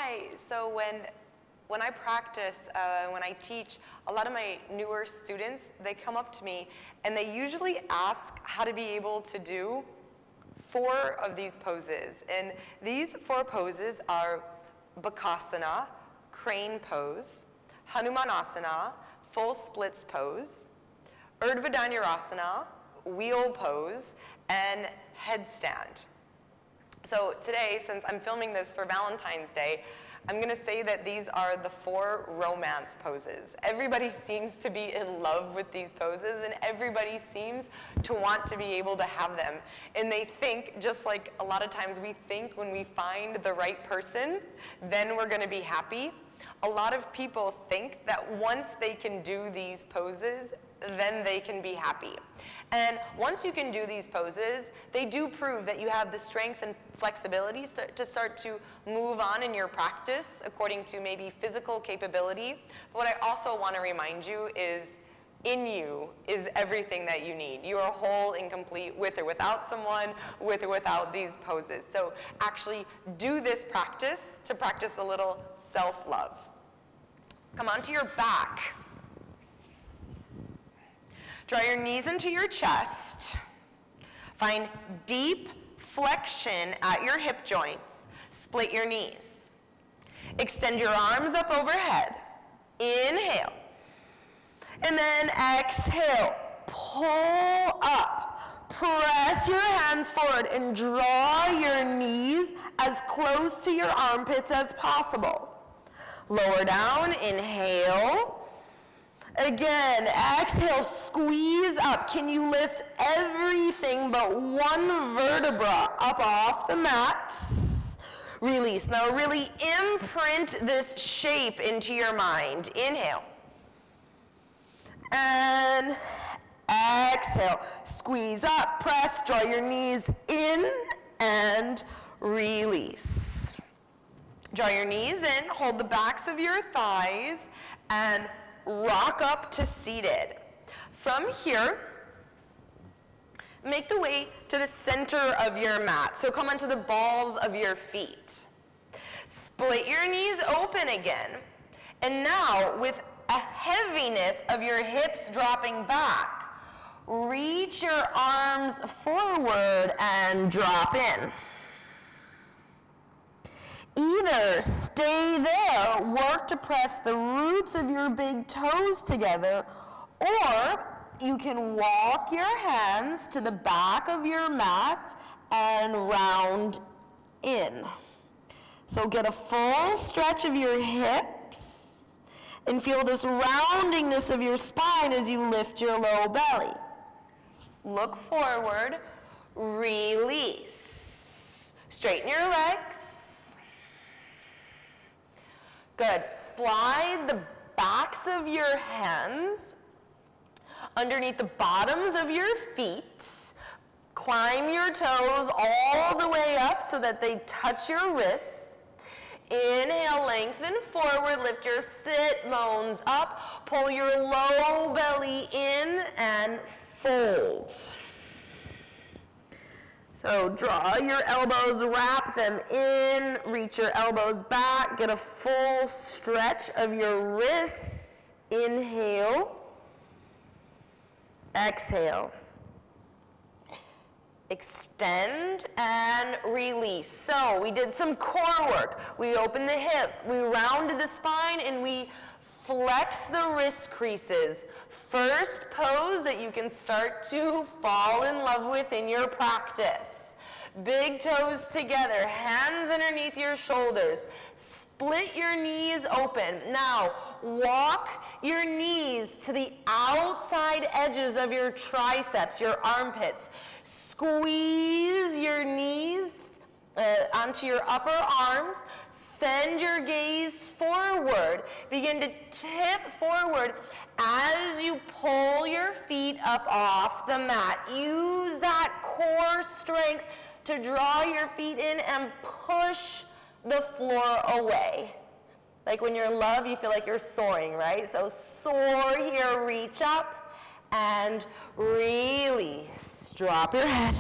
Hi. So when I practice, when I teach, a lot of my newer students, they come up to me and they usually ask how to be able to do 4 of these poses. And these 4 poses are Bakasana, crane pose, Hanumanasana, full splits pose, Urdhva Dhanurasana, wheel pose, and headstand. So today, since I'm filming this for Valentine's Day, I'm going to say that these are the 4 romance poses. Everybody seems to be in love with these poses, and everybody seems to want to be able to have them. And they think, just like a lot of times we think when we find the right person, then we're going to be happy. A lot of people think that once they can do these poses, then they can be happy. And once you can do these poses, they do prove that you have the strength and flexibility to start to move on in your practice according to maybe physical capability. But what I also want to remind you is in you is everything that you need. You are whole and complete with or without someone, with or without these poses. So actually do this practice to practice a little self-love. Come onto your back. Draw your knees into your chest. Find deep flexion at your hip joints. Split your knees. Extend your arms up overhead. Inhale. And then exhale. Pull up. Press your hands forward and draw your knees as close to your armpits as possible. Lower down. Inhale. Again, exhale, squeeze up. Can you lift everything but one vertebra up off the mat? Release. Now really imprint this shape into your mind. Inhale. And exhale. Squeeze up, press, draw your knees in, and release. Draw your knees in, hold the backs of your thighs, and rock up to seated. From here, make the way to the center of your mat. So come onto the balls of your feet. Split your knees open again. And now, with a heaviness of your hips dropping back, reach your arms forward and drop in. Either stay there, work to press the roots of your big toes together, or you can walk your hands to the back of your mat and round in. So get a full stretch of your hips and feel this roundingness of your spine as you lift your low belly. Look forward, release. Straighten your legs. Good. Slide the backs of your hands underneath the bottoms of your feet. Climb your toes all the way up so that they touch your wrists. Inhale, lengthen forward, lift your sit bones up, pull your low belly in and fold. So draw your elbows, wrap them in, reach your elbows back, get a full stretch of your wrists. Inhale, exhale. Extend and release. So we did some core work. We opened the hip, we rounded the spine, and we flexed the wrist creases. First pose that you can start to fall in love with in your practice. Big toes together, hands underneath your shoulders. Split your knees open. Now, walk your knees to the outside edges of your triceps, your armpits. Squeeze your knees onto your upper arms. Send your gaze forward. Begin to tip forward as you pull your feet up off the mat. Use that core strength to draw your feet in and push the floor away. Like when you're in love, you feel like you're soaring, right? So soar here, reach up and release. Drop your head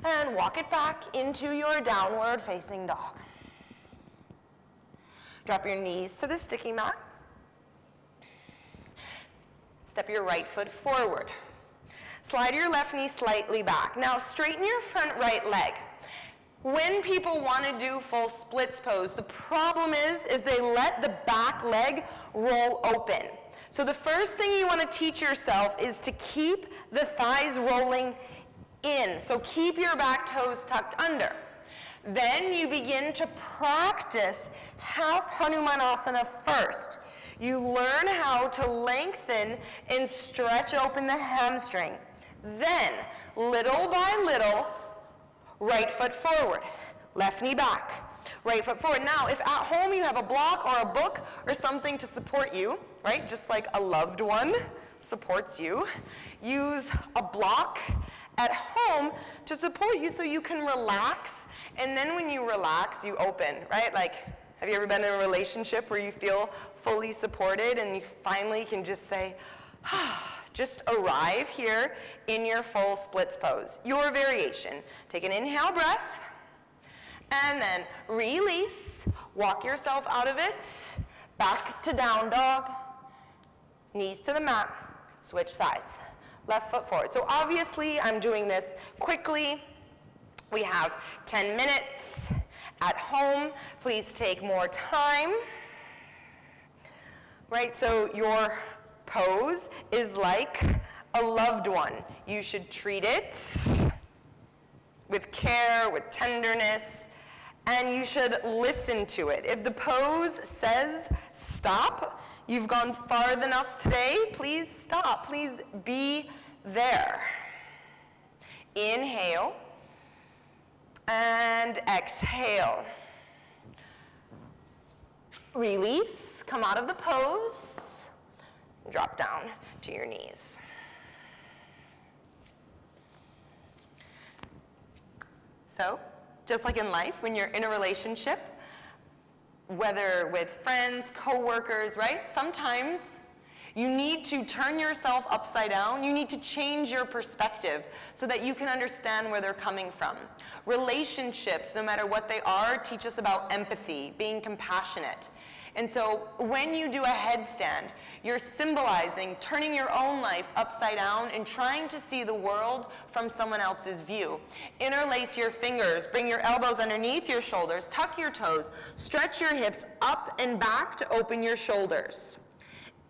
and walk it back into your downward facing dog. Drop your knees to the sticky mat. Step your right foot forward. Slide your left knee slightly back. Now straighten your front right leg. When people want to do full splits pose, the problem is they let the back leg roll open. So the first thing you want to teach yourself is to keep the thighs rolling in. So keep your back toes tucked under. Then you begin to practice half Hanumanasana first. You learn how to lengthen and stretch open the hamstring. Then, little by little, right foot forward, left knee back, right foot forward. Now, if at home you have a block or a book or something to support you, right, just like a loved one supports you, use a block at home to support you so you can relax. And then when you relax, you open, right? Like, have you ever been in a relationship where you feel fully supported and you finally can just say, just arrive here in your full splits pose, your variation. Take an inhale breath, and then release. Walk yourself out of it. Back to down dog. Knees to the mat. Switch sides. Left foot forward. So obviously, I'm doing this quickly. We have 10 minutes. At home, please take more time. Right, so your pose is like a loved one. You should treat it with care, with tenderness, and you should listen to it. If the pose says stop, you've gone far enough today, please stop. Please be there. Inhale and exhale. Release, come out of the pose. Drop down to your knees. So, just like in life, when you're in a relationship, whether with friends, coworkers, right? Sometimes you need to turn yourself upside down. You need to change your perspective so that you can understand where they're coming from. Relationships, no matter what they are, teach us about empathy, being compassionate. And so when you do a headstand, you're symbolizing turning your own life upside down and trying to see the world from someone else's view. Interlace your fingers, bring your elbows underneath your shoulders, tuck your toes, stretch your hips up and back to open your shoulders.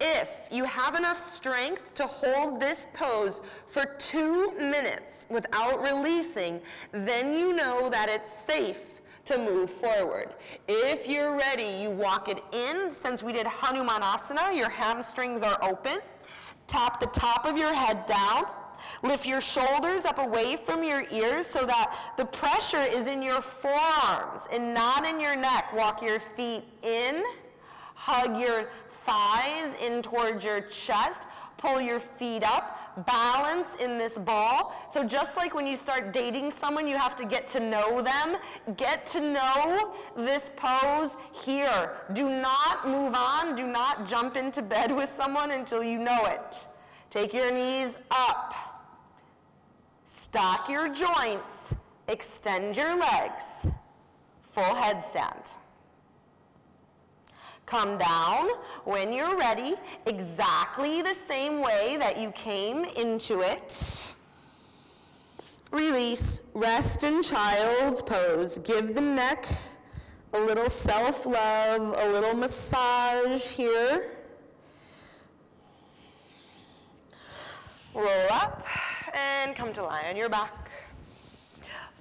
If you have enough strength to hold this pose for 2 minutes without releasing, then you know that it's safe to move forward. If you're ready, you walk it in. Since we did Hanumanasana, your hamstrings are open. Tap the top of your head down. Lift your shoulders up away from your ears so that the pressure is in your forearms and not in your neck. Walk your feet in. Hug your thighs in towards your chest. Pull your feet up. Balance in this ball. So just like when you start dating someone, you have to get to know them. Get to know this pose here. Do not move on. Do not jump into bed with someone until you know it. Take your knees up. Stack your joints. Extend your legs. Full headstand. Come down when you're ready, exactly the same way that you came into it. Release, rest in child's pose. Give the neck a little self-love, a little massage here. Roll up and come to lie on your back.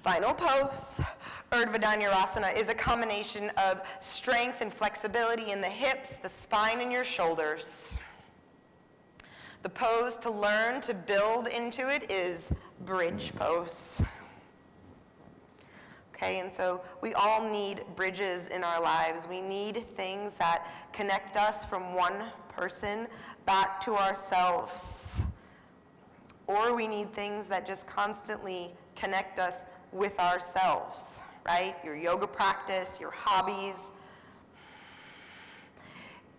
Final pose. Urdhva Dhanurasana is a combination of strength and flexibility in the hips, the spine, and your shoulders. The pose to learn to build into it is bridge pose. Okay, and so we all need bridges in our lives. We need things that connect us from one person back to ourselves. Or we need things that just constantly connect us with ourselves. Right? Your yoga practice, your hobbies.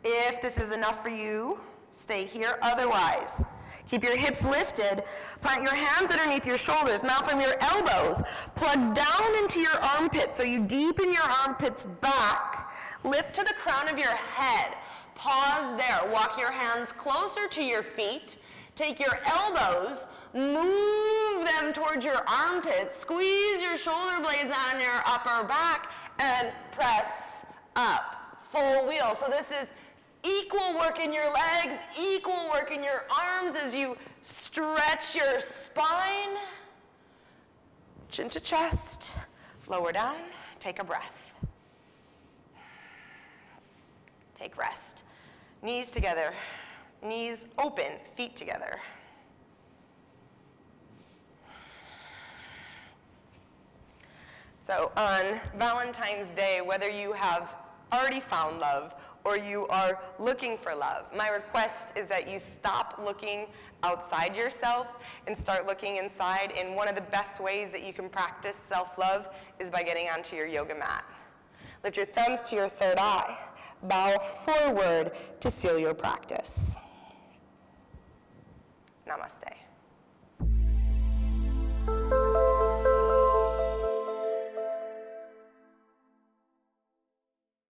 If this is enough for you, stay here. Otherwise, keep your hips lifted. Plant your hands underneath your shoulders. Now from your elbows, plug down into your armpits so you deepen your armpits back. Lift to the crown of your head. Pause there. Walk your hands closer to your feet. Take your elbows, move them towards your armpits, squeeze your shoulder blades on your upper back, and press up. Full wheel. So this is equal work in your legs, equal work in your arms as you stretch your spine. Chin to chest, lower down, take a breath. Take rest. Knees together, knees open, feet together. So on Valentine's Day, whether you have already found love or you are looking for love, my request is that you stop looking outside yourself and start looking inside. And one of the best ways that you can practice self-love is by getting onto your yoga mat. Lift your thumbs to your third eye. Bow forward to seal your practice. Namaste.